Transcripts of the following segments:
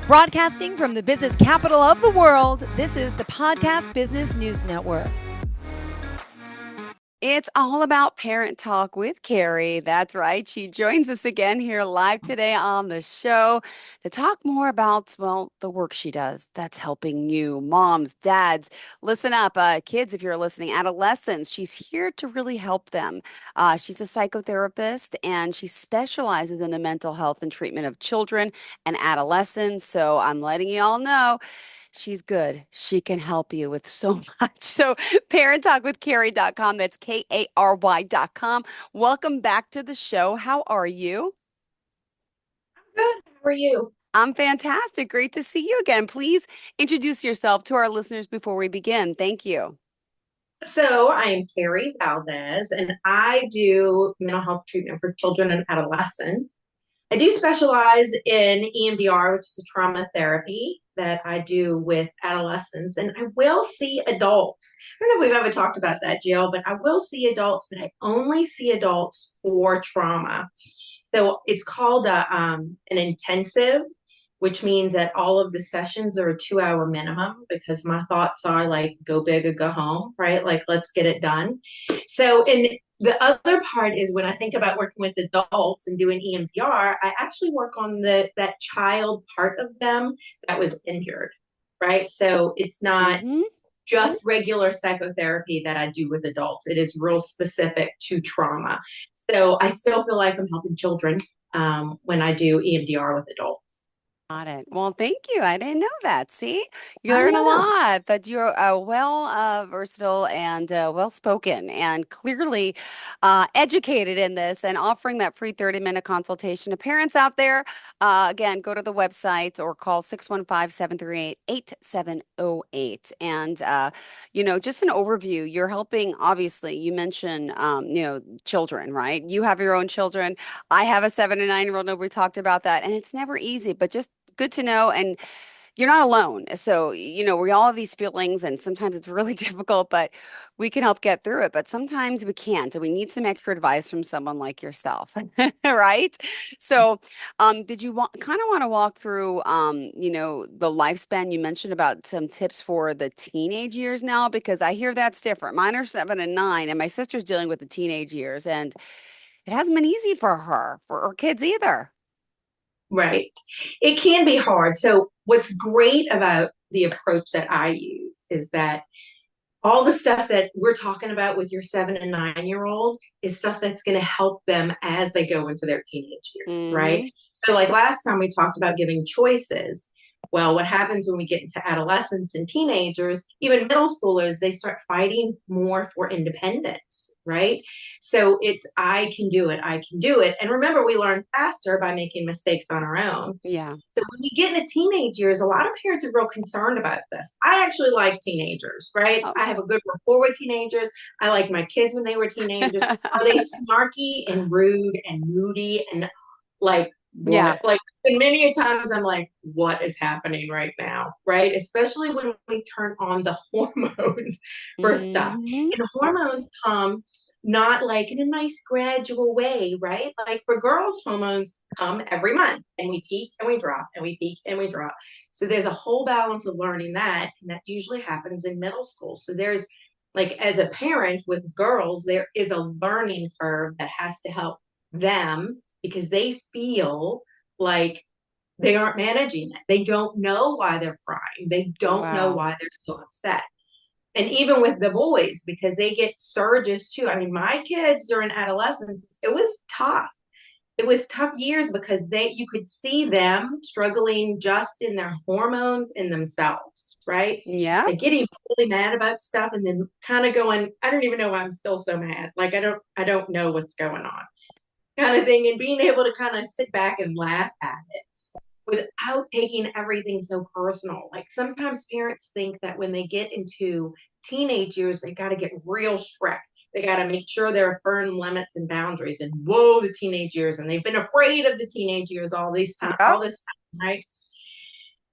Broadcasting from the business capital of the world, this is the Podcast Business News Network. It's all about parent talk with Kary. That's right. She joins us again here live today on the show to talk more about, well, the work she does that's helping you, moms, dads. Listen up, kids, if you're listening, adolescents. She's here to really help them. She's a psychotherapist and she specializes in the mental health and treatment of children and adolescents. So I'm letting you all know. She's good. She can help you with so much. So, parenttalkwithkary.com. That's Kary.com. Welcome back to the show. How are you? Good. How are you? I'm fantastic. Great to see you again. Please introduce yourself to our listeners before we begin. Thank you. So I am Kary Valdes, and I do mental health treatment for children and adolescents. I do specialize in EMDR, which is a trauma therapy that I do with adolescents, and I will see adults. I don't know if we've ever talked about that, Jill, but I will see adults, but I only see adults for trauma. So it's called an intensive, which means that all of the sessions are a 2 hour minimum because my thoughts are like, go big or go home, right? Like, let's get it done. So, and the other part is when I think about working with adults and doing EMDR, I actually work on that child part of them that was injured, right? So it's not Mm-hmm. just regular psychotherapy that I do with adults. It is real specific to trauma. So I still feel like I'm helping children when I do EMDR with adults. Got it. Well, thank you. I didn't know that. See, you I learn a know. lot, but you're well versatile and well spoken and clearly educated in this and offering that free 30-minute consultation to parents out there. Again, go to the website or call 615-738-8708. And, just an overview. You're helping, obviously, you mentioned, children, right? You have your own children. I have a 7 and 9 year old. Nobody talked about that. And it's never easy, but just good to know. And you're not alone. So, we all have these feelings, and sometimes it's really difficult, but we can help get through it. But sometimes we can't. And we need some extra advice from someone like yourself. Right? So, did you kind of want to walk through, the lifespan? You mentioned about some tips for the teenage years now, because I hear that's different. Mine are 7 and 9, and my sister's dealing with the teenage years, and it hasn't been easy for her kids either. Right. It can be hard. So, what's great about the approach that I use is that all the stuff that we're talking about with your 7 and 9 year old is stuff that's going to help them as they go into their teenage years, right? Hmm. So, like last time we talked about giving choices. Well, what happens when we get into adolescents and teenagers, even middle schoolers, they start fighting more for independence, right? So it's, I can do it, I can do it. And remember, we learn faster by making mistakes on our own. Yeah. So when we get into teenage years, a lot of parents are real concerned about this. I actually like teenagers, right? I Okay. have a good rapport with teenagers. I like my kids when they were teenagers. Are they snarky and rude and moody and like Yeah. what? Like, and many a times I'm like, what is happening right now, right? Especially when we turn on the hormones for stuff. Hmm. And hormones come not like in a nice gradual way, right? Like for girls, hormones come every month and we peak and we drop and we peak and we drop. So there's a whole balance of learning that, and that usually happens in middle school. So there's like as a parent with girls, there is a learning curve that has to help them because they feel like they aren't managing it. They don't know why they're crying. They don't know Wow. why they're so upset. And even with the boys, because they get surges too. I mean, my kids during adolescence, it was tough. It was tough years because you could see them struggling just in their hormones in themselves, right? Yeah. Like getting really mad about stuff and then kind of going, I don't even know why I'm still so mad. Like I don't know what's going on, kind of thing. And being able to kind of sit back and laugh at it without taking everything so personal. Like sometimes parents think that when they get into teenage years, they got to get real strict. They got to make sure there are firm limits and boundaries. And whoa, the teenage years, and they've been afraid of the teenage years Yep. all this time, right?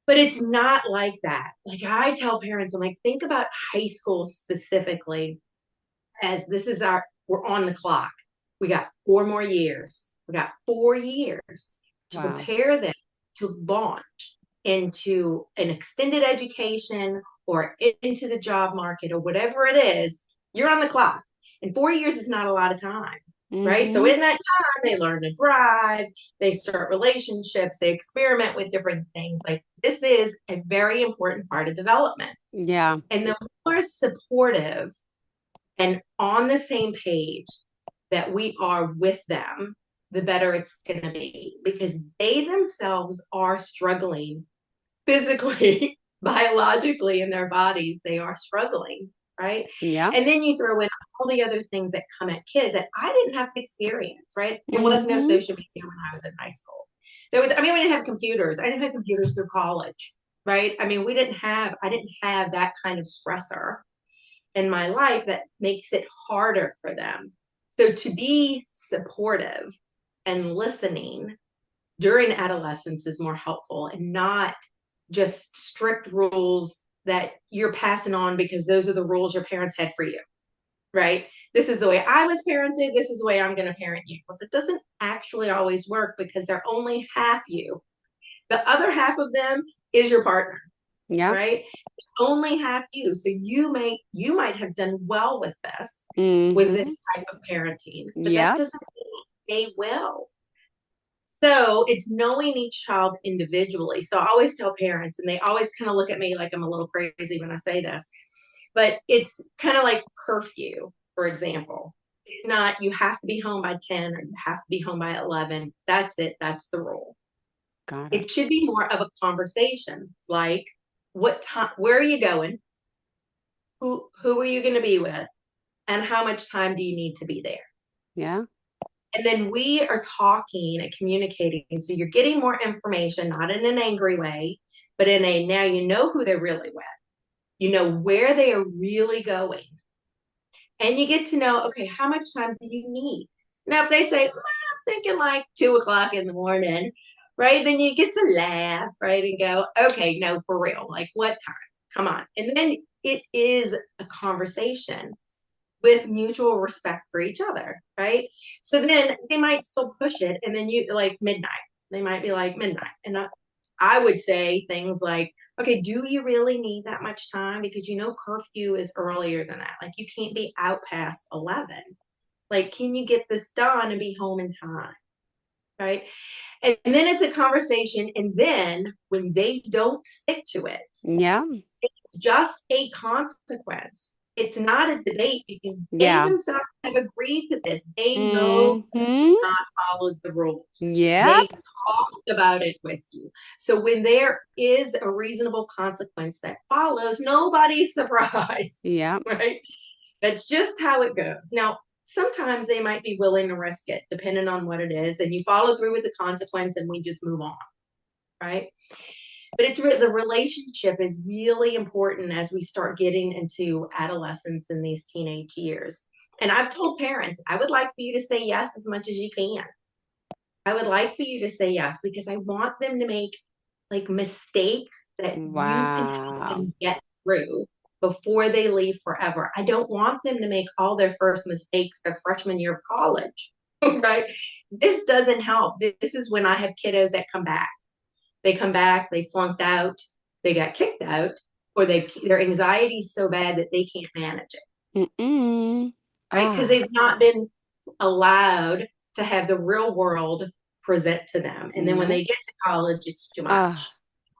But it's not like that. Like I tell parents, I'm like, think about high school specifically as this is we're on the clock. We got 4 more years. We got 4 years to Wow. prepare them to launch into an extended education or into the job market or whatever it is, you're on the clock. And 4 years is not a lot of time, right? So Mm-hmm. in that time, they learn to drive, they start relationships, they experiment with different things. Like this is a very important part of development. Yeah. And the more supportive and on the same page that we are with them, the better it's going to be because they themselves are struggling physically, biologically in their bodies. They are struggling, right? Yeah. And then you throw in all the other things that come at kids that I didn't have to experience, right? There was no Mm-hmm. social media when I was in high school. I mean, we didn't have computers. I didn't have computers through college, right? I mean, I didn't have that kind of stressor in my life that makes it harder for them. So to be supportive and listening during adolescence is more helpful and not just strict rules that you're passing on because those are the rules your parents had for you, right? This is the way I was parented. This is the way I'm going to parent you. Well, that doesn't actually always work because they're only half you. The other half of them is your partner, Yeah. right? Only half you. So you might have done well with this Mm-hmm. type of parenting, but that Yeah. doesn't mean they will. So it's knowing each child individually. So I always tell parents, and they always kind of look at me like I'm a little crazy when I say this, but it's kind of like curfew, for example. It's not you have to be home by 10 or you have to be home by 11. That's it. That's the rule. Got it. It should be more of a conversation like what time, where are you going? Who are you going to be with? And how much time do you need to be there? Yeah. And then we are talking and communicating. So you're getting more information, not in an angry way, but in a now you know who they're really with. You know where they are really going. And you get to know, okay, how much time do you need? Now, if they say, well, I'm thinking like 2 o'clock in the morning, right? Then you get to laugh, right? And go, okay, no, for real. Like what time? Come on. And then it is a conversation with mutual respect for each other, right? So then they might still push it, and then you like midnight. They might be like midnight, and I would say things like, "Okay, do you really need that much time? Because you know curfew is earlier than that. Like you can't be out past 11. Like, can you get this done and be home in time?" Right? And then it's a conversation, and then when they don't stick to it, Yeah. it's just a consequence. It's not a debate because they Yeah. themselves have agreed to this. They know Mm-hmm. not followed the rules. They Yep. talked about it with you. So when there is a reasonable consequence that follows, nobody's surprised, Yep. right? That's just how it goes. Now, sometimes they might be willing to risk it, depending on what it is, and you follow through with the consequence and we just move on, right? But the relationship is really important as we start getting into adolescence and these teenage years. And I've told parents, I would like for you to say yes as much as you can. I would like for you to say yes because I want them to make like mistakes that you can help Wow. them get through before they leave forever. I don't want them to make all their first mistakes their freshman year of college, right? This doesn't help. This is when I have kiddos that come back. They come back, they flunked out, they got kicked out, or their anxiety is so bad that they can't manage it, Mm-mm. right? Because Ah. they've not been allowed to have the real world present to them. And then when No. they get to college, it's too Ah. much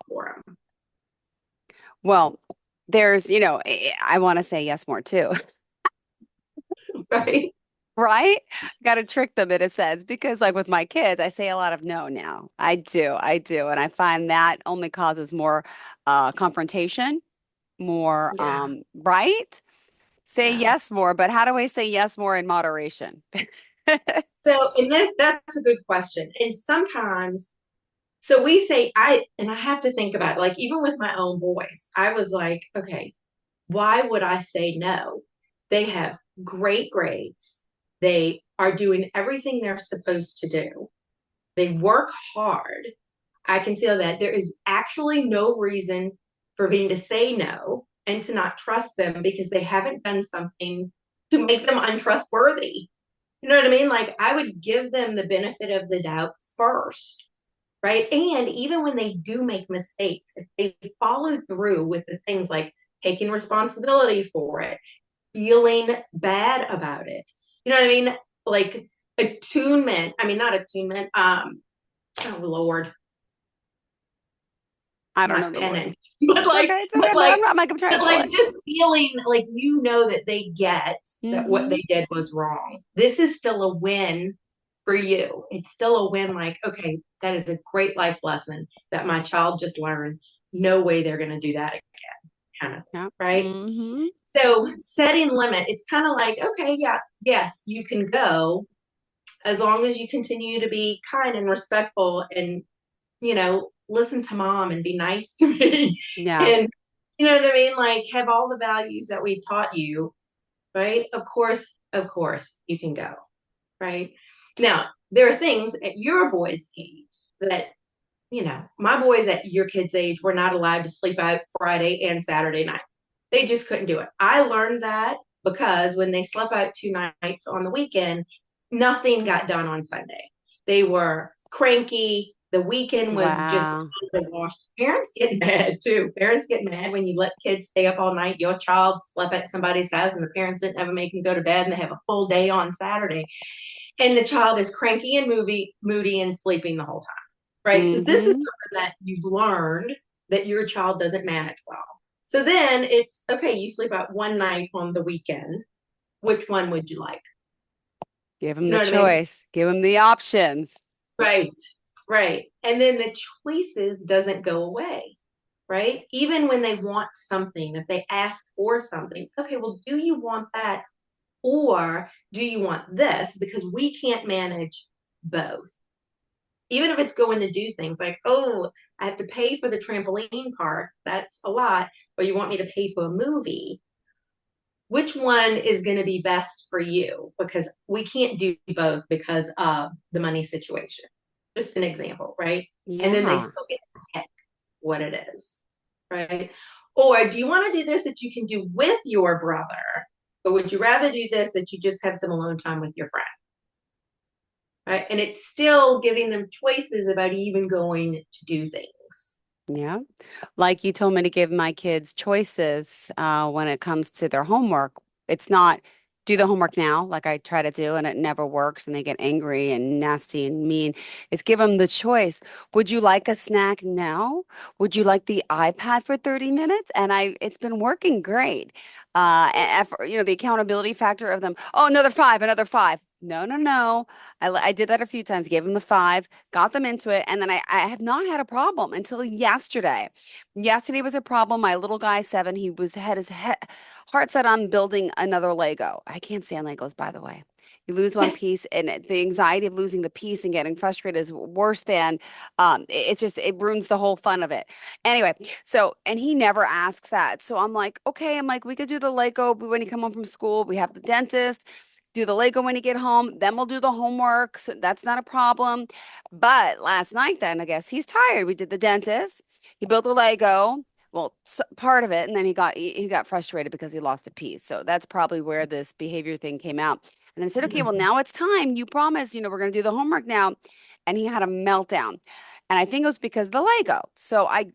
for Well, there's, I want to say yes more too. them, right? Right? Got to trick them in a sense because, like with my kids, I say a lot of no now. I do, and I find that only causes more confrontation, more Yeah, right? Say yeah. yes more, but how do I say yes more in moderation? So that's a good question. And sometimes, so we say, and I have to think about it, like even with my own boys, I was like, okay, why would I say no? They have great grades. They are doing everything they're supposed to do. They work hard. I can see that there is actually no reason for me to say no and to not trust them because they haven't done something to make them untrustworthy. You know what I mean? Like I would give them the benefit of the doubt first, right? And even when they do make mistakes, if they follow through with the things like taking responsibility for it, feeling bad about it, you know what I mean? Like attunement, I mean, not attunement, oh Lord, I don't know not the word. penance, but It's like, okay. It's okay. but But like, I'm trying but to pull like it. just feeling like you know that they get that what Mm-hmm. they did was wrong. This is still a win for you. It's still a win. Like, okay, that is a great life lesson that my child just learned. No way they're going to do that again, kind of thing, Yeah. right? Mm-hmm. So setting limit, it's kind of like, okay, yeah, yes, you can go as long as you continue to be kind and respectful and, listen to mom and be nice to me. Yeah. And you know what I mean? Like have all the values that we've taught you, right? Of course, you can go, right? Now, there are things at your boy's age that, my boys at your kids' age were not allowed to sleep out Friday and Saturday night. They just couldn't do it. I learned that because when they slept out 2 nights on the weekend, nothing got done on Sunday. They were cranky. The weekend was just Wow. the wash. Parents get mad too. Parents get mad when you let kids stay up all night. Your child slept at somebody's house and the parents didn't ever make them go to bed and they have a full day on Saturday. And the child is cranky and moody and sleeping the whole time. Right. So this is Mm-hmm. something that you've learned that your child doesn't manage well. So then it's okay, you sleep out one night on the weekend. Which one would you like? Give them You the know what I mean? choice. Give them the options. Right. Right. And then the choices doesn't go away. Right. Even when they want something, if they ask for something, okay, well, do you want that? Or do you want this? Because we can't manage both. Even if it's going to do things like, oh, I have to pay for the trampoline park, that's a lot, or you want me to pay for a movie, which one is going to be best for you? Because we can't do both because of the money situation. Just an example, right? And then they Yeah. still get to pick what it is, right? Or do you want to do this that you can do with your brother? Or would you rather do this that you just have some alone time with your friend? Right? And it's still giving them choices about even going to do things. Yeah. Like you told me to give my kids choices when it comes to their homework. It's not do the homework now, like I try to do, and it never works, and they get angry and nasty and mean. It's give them the choice. Would you like a snack now? Would you like the iPad for 30 minutes? And it's been working great. The accountability factor of them. Oh, another five, another five. No, no, no. I did that a few times, gave them the five, got them into it, and then I have not had a problem until yesterday. Yesterday was a problem. My little guy, 7, had his heart set on building another Lego. I can't stand Legos, by the way. You lose one piece, and the anxiety of losing the piece and getting frustrated is worse than it ruins the whole fun of it. Anyway, so and he never asks that. So I'm like, okay, I'm like, we could do the Lego when you come home from school. We have the dentist. Do the Lego when you get home, then we'll do the homework. So that's not a problem. But last night, then I guess he's tired. We did the dentist. He built the Lego, well, part of it, and then he got frustrated because he lost a piece. So that's probably where this behavior thing came out. And I said, okay, well, now it's time. You promised, we're going to do the homework now. And he had a meltdown. And I think it was because of the Lego. So I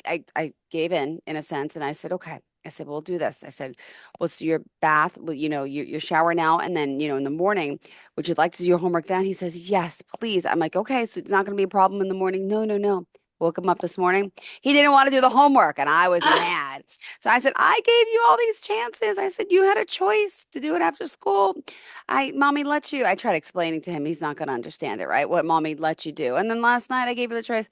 gave in a sense, and I said, okay. I said, we'll do this. I said, let's do your bath, well, your shower now. And then, in the morning, would you like to do your homework then? He says, yes, please. I'm like, okay, so it's not going to be a problem in the morning. No, no, no. Woke him up this morning. He didn't want to do the homework, and I was mad. So I said, I gave you all these chances. I said, you had a choice to do it after school. Mommy let you. I tried explaining to him. He's not going to understand it, right? What mommy let you do. And then last night I gave you the choice.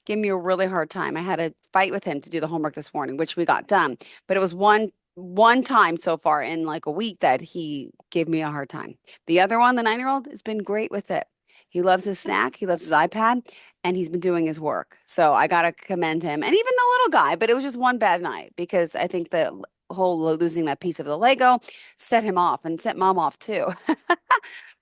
Gave me a really hard time. I had a fight with him to do the homework this morning, which we got done. But it was one time so far in like a week that he gave me a hard time. The other one, the 9-year-old, has been great with it. He loves his snack, he loves his iPad, and he's been doing his work. So I gotta commend him. And even the little guy, but it was just one bad night because I think the whole losing that piece of the Lego set him off and set mom off too.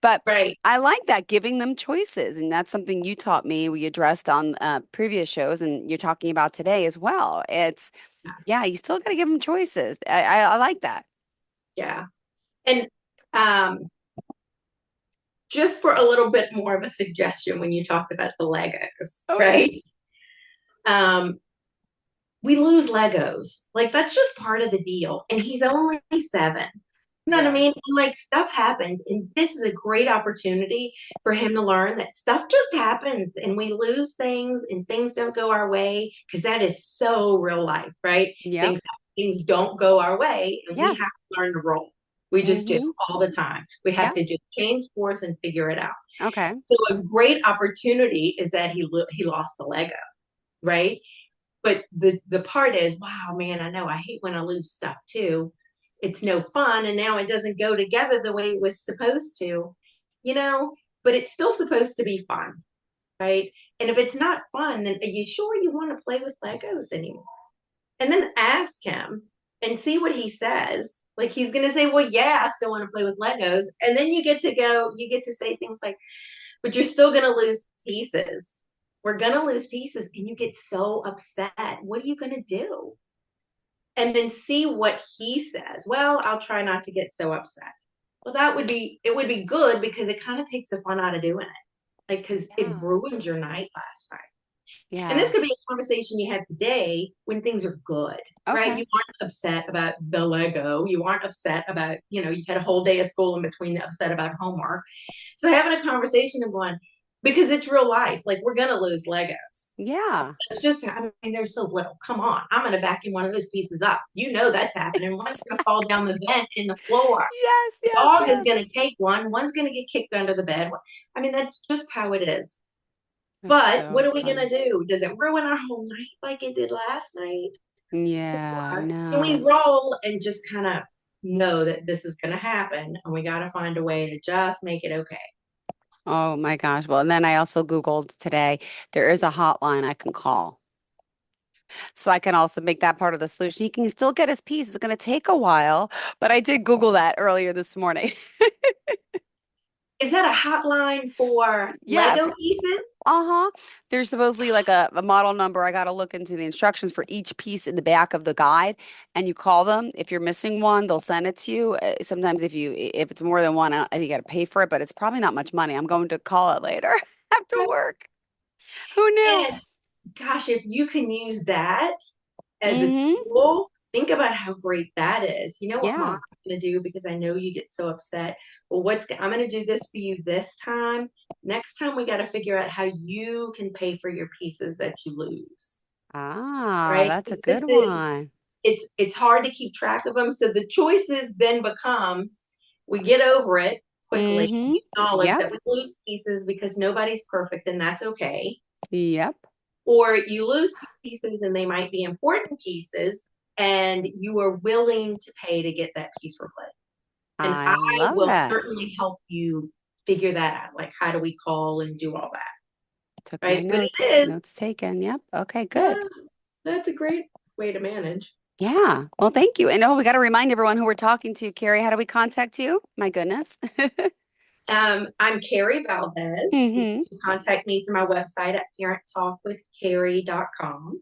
But Right. I like that, giving them choices. And that's something you taught me, we addressed on previous shows, and you're talking about today as well. Yeah, you still got to give them choices. I like that. Yeah. And um, just for a little bit more of a suggestion when you talked about the Legos, Okay. right? Um, we lose Legos. Like that's just part of the deal. And he's only 7. You know what I Yeah. mean? And like stuff happens. And this is a great opportunity for him to learn that stuff just happens and we lose things and things don't go our way because that is so real life, right? Yep. Things don't go our way and we have Yes. to learn to roll. We just do Mm-hmm. all the time. We have Yep. to just change course and figure it out. Okay. So a great opportunity is that he lost the Lego, right? But the part is, wow, man, I know I hate when I lose stuff too. It's no fun, and now it doesn't go together the way it was supposed to, you know. But it's still supposed to be fun, right? And if it's not fun, then are you sure you want to play with Legos anymore? And then ask him and see what he says. Like he's gonna say, well, yeah, I still want to play with Legos. And then you get to say things like, but you're still going to lose pieces. We're going to lose pieces. And you get so upset. What are you going to do? And then see what he says. Well, I'll try not to get so upset. Well, it would be good because it kind of takes the fun out of doing it. Like, because it Yeah. ruined your night last night. And this Yeah. could be a conversation you have today when things are good, right? You Okay. aren't upset about the Lego. You aren't upset about, you've had a whole day of school in between the upset about homework. So having a conversation and going, because it's real life, like we're going to lose Legos. Yeah. It's just, I mean, there's so little. Come on. I'm going to vacuum one of those pieces up. You know that's happening. One's going to fall down the vent in the floor. Yes, yes, Dog is yes. going to take one. One's going to get kicked under the bed. I mean, that's just how it is. That's But what so are we going funny. to do? Does it ruin our whole night like it did last night? Yeah, Or can we no. roll and just kind of know that this is going to happen and we got to find a way to just make it okay? Oh my gosh. Well, and then I also Googled today, there is a hotline I can call. So I can also make that part of the solution. He can still get his piece. It's going to take a while, but I did Google that earlier this morning. Is that a hotline for Yeah. Lego pieces? Uh-huh. There's supposedly like a model number. I got to look into the instructions for each piece in the back of the guide, and you call them. If you're missing one, they'll send it to you. Sometimes if it's more than one, I think you got to pay for it, but it's probably not much money. I'm going to call it later after work. Who knew? And gosh, if you can use that as a Mm-hmm. tool, think about how great that is. You know what mom's Yeah. going to do because I know you get so upset. Well, I'm going to do this for you this time. Next time, we got to figure out how you can pay for your pieces that you lose, Ah, right? that's a Because this good is one. it's hard to keep track of them. So the choices then become we get over it quickly, Mm-hmm. acknowledge that Yep. we lose pieces because nobody's perfect and that's okay. Yep. Or you lose pieces and they might be important pieces and you are willing to pay to get that piece replaced. And I I love will it. certainly help you figure that out. Like, how do we call and do all that? Took my Right. But it notes. is, Notes taken. Yep. Okay, yeah, good. that's a great way to manage. Yeah. Well, thank you. And oh, we got to remind everyone who we're talking to. Kary, how do we contact you? My goodness. I'm Kary Valdes. You Mm-hmm. can contact me through my website at parenttalkwithkary.com.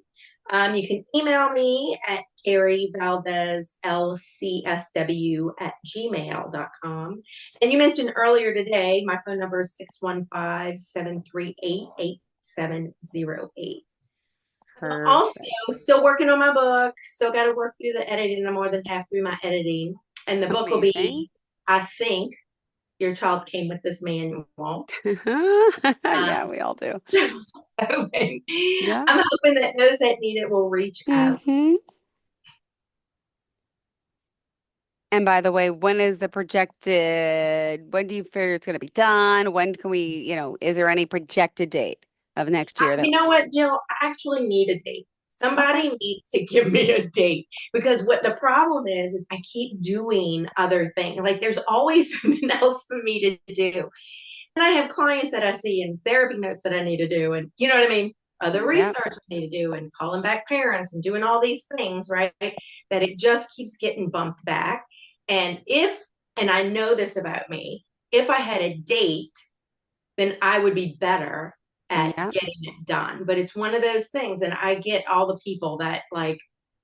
You can email me at karybaldezlcsw@gmail.com. And you mentioned earlier today, my phone number is 615-738-8708. Also, Perfect. still working on my book, still got to work through the editing. I'm more than half through my editing. And the book will Amazing. be, I think, Your Child Came with This Manual. Yeah, Um, we all do. hoping, Yeah. I'm hoping that those that need it will reach out. Mm-hmm. And by the way, when do you figure it's going to be done? When can we, is there any projected date of next year that, You know what, Jill? I actually need a date. okay. Somebody needs to give me a date because what the problem is I keep doing other things. Like there's always something else for me to do. And I have clients that I see and therapy notes that I need to do. And you know what I mean? Other Yep. research I need to do and calling back parents and doing all these things, right? That it just keeps getting bumped back. And and I know this about me, if I had a date, then I would be better at Yep. getting it done. But it's one of those things. And I get all the people that like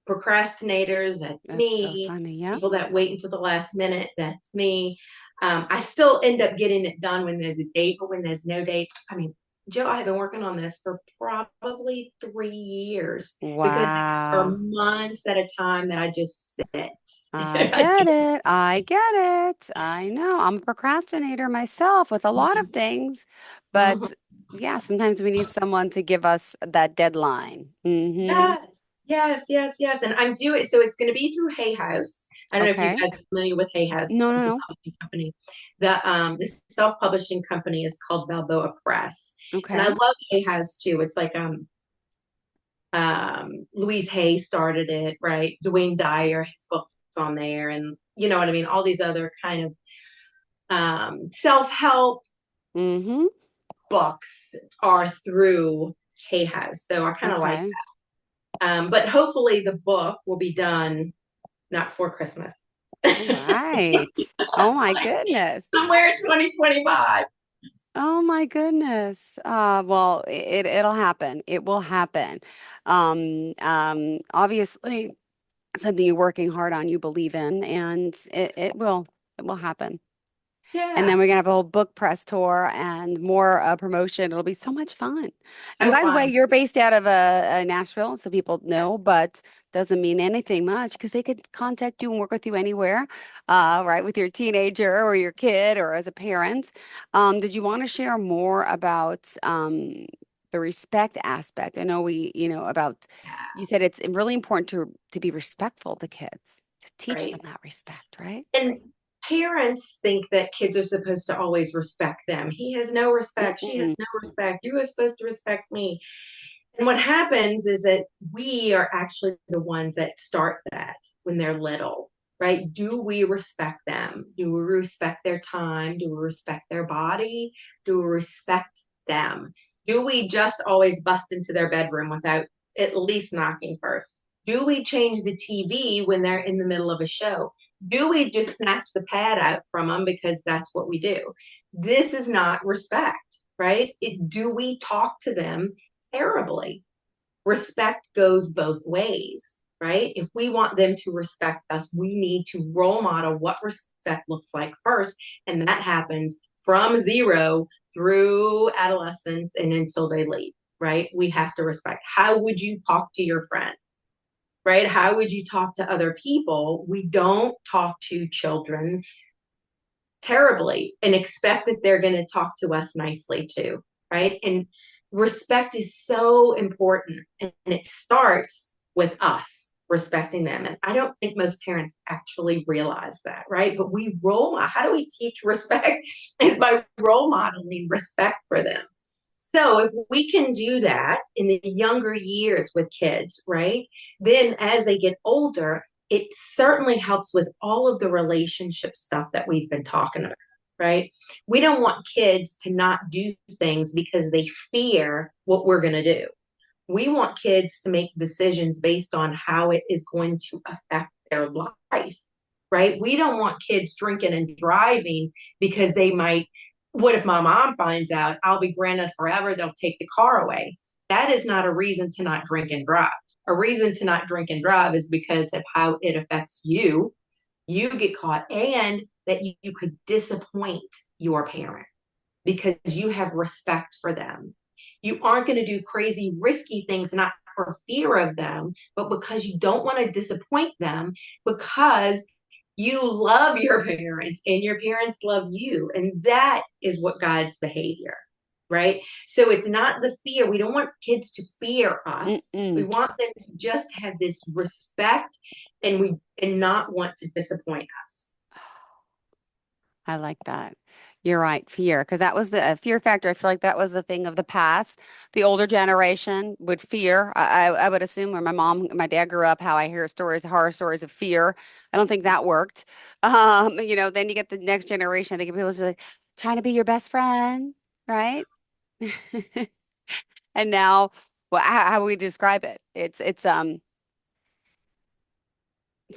procrastinators, that's That's so me. funny. Yep. People that wait until the last minute, that's me. I still end up getting it done when there's a date, but when there's no date, I mean, Joe, I have been working on this for probably 3 years because there are Wow. months at a time that I just sit. I get it. I get it. I know. I'm a procrastinator myself with a lot of things, Mhm. but yeah, sometimes we need someone to give us that deadline. Mm-hmm. Yes, yes, yes, yes. And I'm doing so it's going to be through Hay House. I don't know if you Okay. guys are familiar with Hay House, No, no, the no. publishing company. This self-publishing company is called Balboa Press. And I Okay. love Hay House too. It's like Louise Hay started it, right? Dwayne Dyer, his books on there, and you know what I mean, all these other kind of self-help Mm-hmm. books are through Hay House. So I kind of like Okay. that. But hopefully the book will be done not for Christmas. All right. Oh my goodness. Somewhere in 2025. Oh my goodness. Well, it'll happen. It will happen. Obviously something you're working hard on, you believe in, and it will happen. And then Yeah. we're gonna have a whole book press tour and more promotion. It'll be so much fun. And So by the way, fun. you're based out of Nashville, so people know, Yes. but doesn't mean anything much because they could contact you and work with you anywhere, right? With your teenager or your kid or as a parent. Did you want to share more about the respect aspect? I know about Yeah. you said it's really important to be respectful to kids, to teach them Right. that respect, right? And parents think that kids are supposed to always respect them. He has no respect. She has Mm-mm. no respect. You are supposed to respect me. And what happens is that we are actually the ones that start that when they're little, right? Do we respect them? Do we respect their time? Do we respect their body? Do we respect them? Do we just always bust into their bedroom without at least knocking first? Do we change the TV when they're in the middle of a show? Do we just snatch the pad out from them because that's what we do? This is not respect, right? Do we talk to them terribly? Respect goes both ways, right? If we want them to respect us, we need to role model what respect looks like first. And that happens from zero through adolescence and until they leave, right? We have to respect. How would you talk to your friend? Right? How would you talk to other people? We don't talk to children terribly and expect that they're going to talk to us nicely too, right? And respect is so important, and it starts with us respecting them. And I don't think most parents actually realize that, right? But we role model. How do we teach respect? Is by role modeling respect for them. So if we can do that in the younger years with kids, right? Then as they get older, it certainly helps with all of the relationship stuff that we've been talking about, right? We don't want kids to not do things because they fear what we're going to do. We want kids to make decisions based on how it is going to affect their life, right? We don't want kids drinking and driving because they might, what if my mom finds out? I'll be granted forever. They'll take the car away. That is not a reason to not drink and drive. A reason to not drink and drive is because of how it affects you. You get caught, and that you could disappoint your parent because you have respect for them. You aren't going to do crazy, risky things, not for fear of them, but because you don't want to disappoint them, because you love your parents and your parents love you. And that is what guides behavior, right? So it's not the fear. We don't want kids to fear us. We Mm-mm. want them to just have this respect and not want to disappoint us. I like that. You're right, fear, because that was the fear factor. I feel like that was the thing of the past. The older generation would fear. I would assume where my mom, my dad grew up, how I hear stories, horror stories of fear. I don't think that worked. Then you get the next generation. I think people just like trying to be your best friend, right? And now, well, how we describe it? It's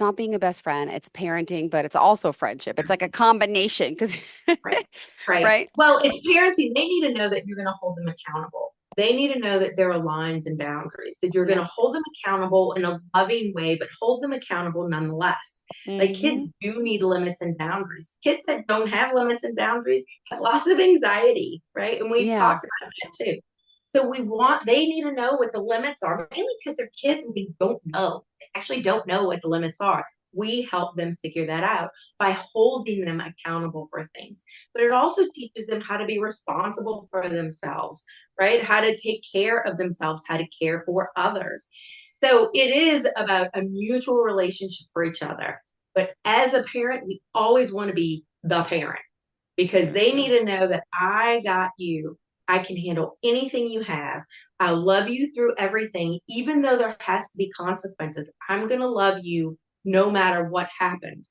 not being a best friend, it's parenting, but it's also friendship. It's like a combination because Right. Right. right? Well, it's parenting. They need to know that you're going to hold them accountable. they need to know that there are lines and boundaries, that you're going to Yes. hold them accountable in a loving way, but hold them accountable nonetheless. Like kids Mm-hmm. do need limits and boundaries. Kids that don't have limits and boundaries have lots of anxiety, right? And we've Yeah. talked about that too. So they need to know what the limits are, mainly because they're kids and they don't know. They actually don't know what the limits are. We help them figure that out by holding them accountable for things. But it also teaches them how to be responsible for themselves, right? How to take care of themselves, how to care for others. So it is about a mutual relationship for each other. But as a parent, we always want to be the parent because Very they need true. to know that I got you. I can handle anything you have. I'll love you through everything, even though there has to be consequences. I'm going to love you no matter what happens.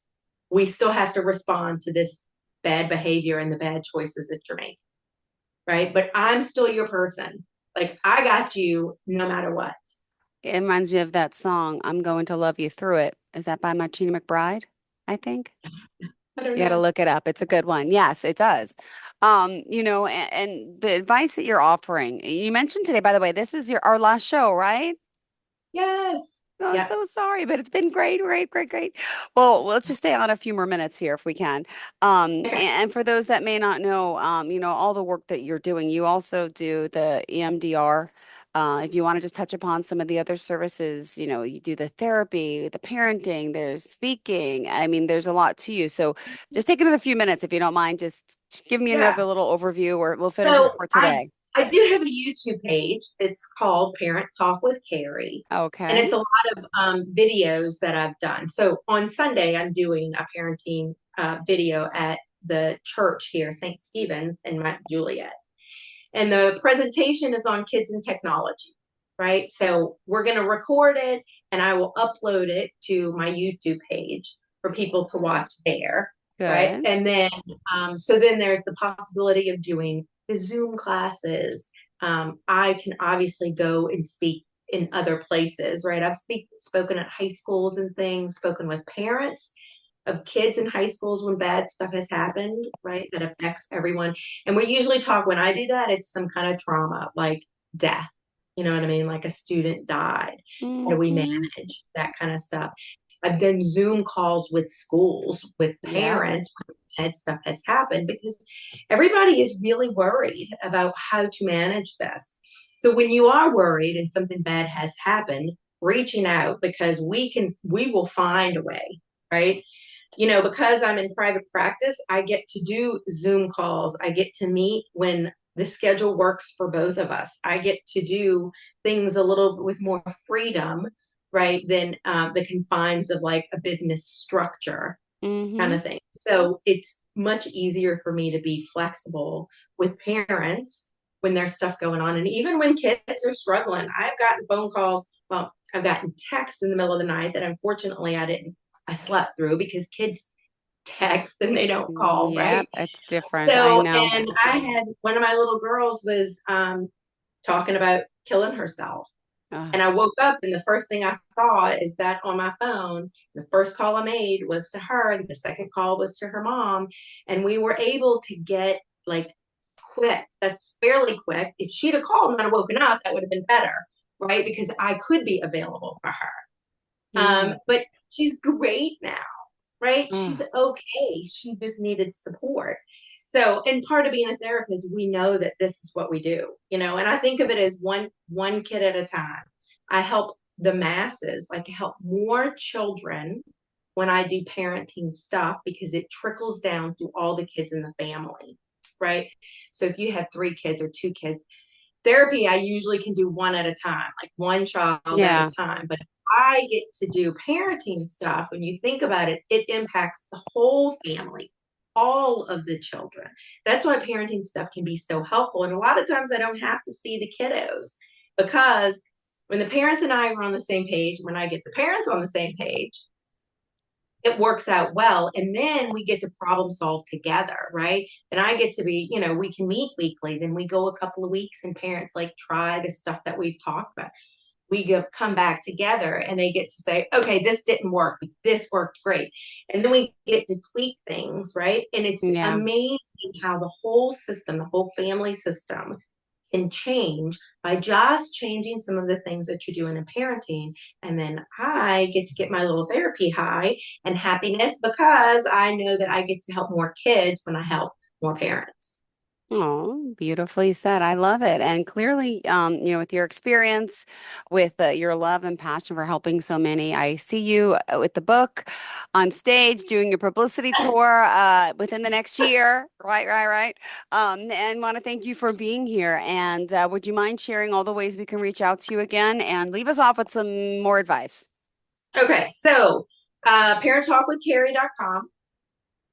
We still have to respond to this bad behavior and the bad choices that you're making, right? But I'm still your person. Like I got you no matter what. It reminds me of that song, I'm Going to Love You Through It. Is that by Martina McBride? I think. I don't You got to know. look it up. It's a good one. Yes, it does. And the advice that you're offering, you mentioned today, by the way, this is our last show, right? Yes. Oh, Yeah. so sorry, but it's been great, great, great, great. Well, let's just stay on a few more minutes here if we can. Okay. And for those that may not know, all the work that you're doing, you also do the EMDR. If you want to just touch upon some of the other services, you do the therapy, the parenting, there's speaking. I mean, there's a lot to you. So just take another few minutes if you don't mind. Just give me Yeah. another little overview, or we'll finish up So for I today. I do have a YouTube page. It's called Parent Talk with Kary. And it's Okay, a lot of videos that I've done. So on Sunday, I'm doing a parenting video at the church here, St. Stephen's in Mount Juliet. And the presentation is on kids and technology, right? So we're going to record it and I will upload it to my YouTube page for people to watch there, right? good, And then, so then there's the possibility of doing the Zoom classes. I can obviously go and speak in other places, right? Spoken at high schools and things, spoken with parents of kids in high schools when bad stuff has happened, right? That affects everyone. And we usually talk when I do that, it's some kind of trauma, like death. You know what I mean? Like a student died. How do we hmm, manage that kind of stuff? I've done Zoom calls with schools, with yep, parents when bad stuff has happened because everybody is really worried about how to manage this. So when you are worried and something bad has happened, reaching out because we will find a way, right? Because I'm in private practice, I get to do Zoom calls. I get to meet when the schedule works for both of us. I get to do things a little with more freedom, right, than the confines of like a business structure kind hmm, of thing. So it's much easier for me to be flexible with parents when there's stuff going on. And even when kids are struggling, I've gotten phone calls. Well, I've gotten texts in the middle of the night that unfortunately I slept through because kids text and they don't call, right? yep, it's different. I So, know. and I had one of my little girls was talking about killing herself. Uh, And I woke up and the first thing I saw is that on my phone. The first call I made was to her, and the second call was to her mom. And we were able to get like quick, that's fairly quick. If she'd have called and I'd have woken up, that would have been better, right? Because I could be available for her. yeah. But she's great now, right? Uh, She's okay. She just needed support. So, and part of being a therapist, we know that this is what we do, and I think of it as one kid at a time. I help the masses, like help more children when I do parenting stuff because it trickles down to all the kids in the family, right? So if you have 3 kids or 2 kids, therapy, I usually can do one at a time, like one child at a yeah. time. But if I get to do parenting stuff, when you think about it, it impacts the whole family, all of the children. That's why parenting stuff can be so helpful. And a lot of times I don't have to see the kiddos because when the parents and I are on the same page, when I get the parents on the same page, it works out well. And then we get to problem solve together, right? And I get to be, we can meet weekly. Then we go a couple of weeks and parents like try the stuff that we've talked about. Come back together and they get to say, okay, this didn't work. This worked great. And then we get to tweak things, right? And it's Yeah. amazing how the whole system, the whole family system can change by just changing some of the things that you're doing in parenting. And then I get to get my little therapy high and happiness because I know that I get to help more kids when I help more parents. Oh, beautifully said. I love it. And clearly, with your experience, with your love and passion for helping so many, I see you with the book on stage doing your publicity tour within the next year. Right. And want to thank you for being here. And would you mind sharing all the ways we can reach out to you again and leave us off with some more advice? Okay, so parenttalkwithkary.com,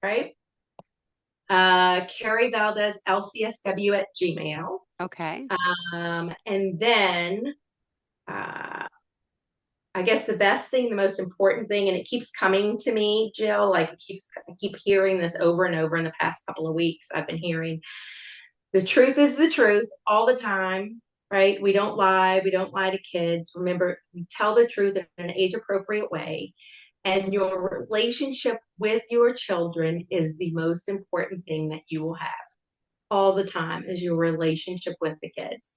right? Kary Valdes, LCSW at Gmail. Okay. And then I guess the best thing, the most important thing, and it keeps coming to me, Jill, like I keep hearing this over and over in the past couple of weeks. I've been hearing the truth is the truth all the time, right? We don't lie. We don't lie to kids. Remember, we tell the truth in an age appropriate way. And your relationship with your children is the most important thing that you will have all the time, is your relationship with the kids.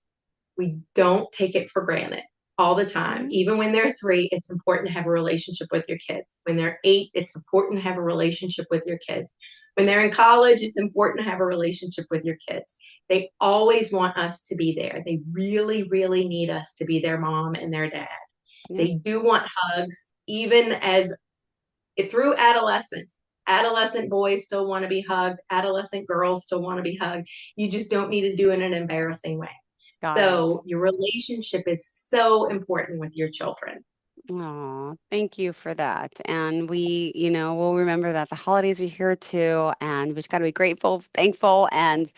We don't take it for granted all the time. Even when they're 3, it's important to have a relationship with your kids. When they're 8, it's important to have a relationship with your kids. When they're in college, it's important to have a relationship with your kids. They always want us to be there. They really, really need us to be their mom and their dad. Yeah. They do want hugs, even through adolescence. Adolescent boys still want to be hugged. Adolescent girls still want to be hugged. You just don't need to do it in an embarrassing way. So your relationship is so important with your children. Oh, thank you for that. And we'll remember that the holidays are here too, and we just got to be grateful, thankful, and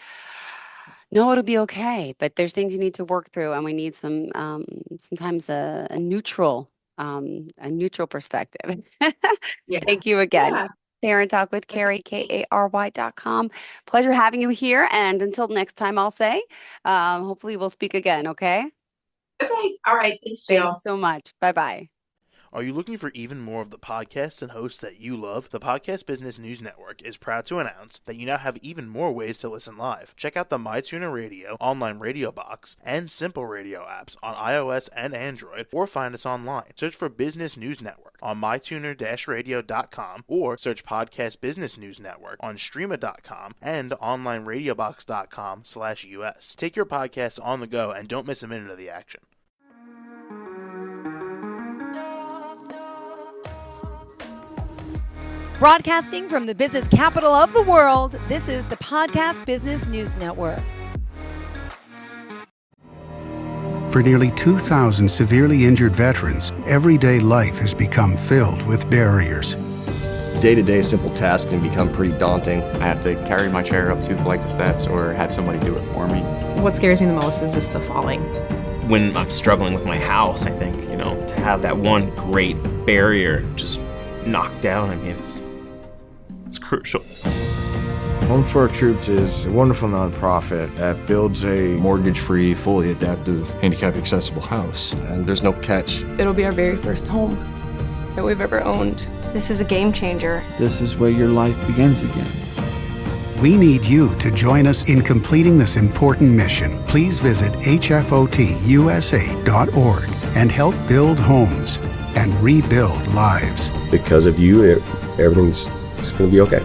know it'll be okay. But there's things you need to work through, and we need sometimes a neutral perspective. Yeah. Thank you again. Yeah. Parent Talk with Kary, Kary.com. Pleasure having you here. And until next time, I'll say, hopefully we'll speak again. Okay. Okay. All right. Thanks, Jill. Thanks so much. Bye-bye. Are you looking for even more of the podcasts and hosts that you love? The Podcast Business News Network is proud to announce that you now have even more ways to listen live. Check out the MyTuner Radio, online radio box, and Simple Radio apps on iOS and Android, or find us online. Search for Business News Network on mytuner-radio.com, or search Podcast Business News Network on streama.com and onlineradiobox.com/US. Take your podcast on the go and don't miss a minute of the action. Broadcasting from the business capital of the world, this is the Podcast Business News Network. For nearly 2,000 severely injured veterans, everyday life has become filled with barriers. Day-to-day simple tasks can become pretty daunting. I have to carry my chair up 2 flights of steps or have somebody do it for me. What scares me the most is just the falling. When I'm struggling with my house, I think, to have that one great barrier just knocked down, it's crucial. Home for Our Troops is a wonderful nonprofit that builds a mortgage-free, fully adaptive, handicap-accessible house. And there's no catch. It'll be our very first home that we've ever owned. This is a game changer. This is where your life begins again. We need you to join us in completing this important mission. Please visit hfotusa.org and help build homes and rebuild lives. Because of you, everything's going to be okay.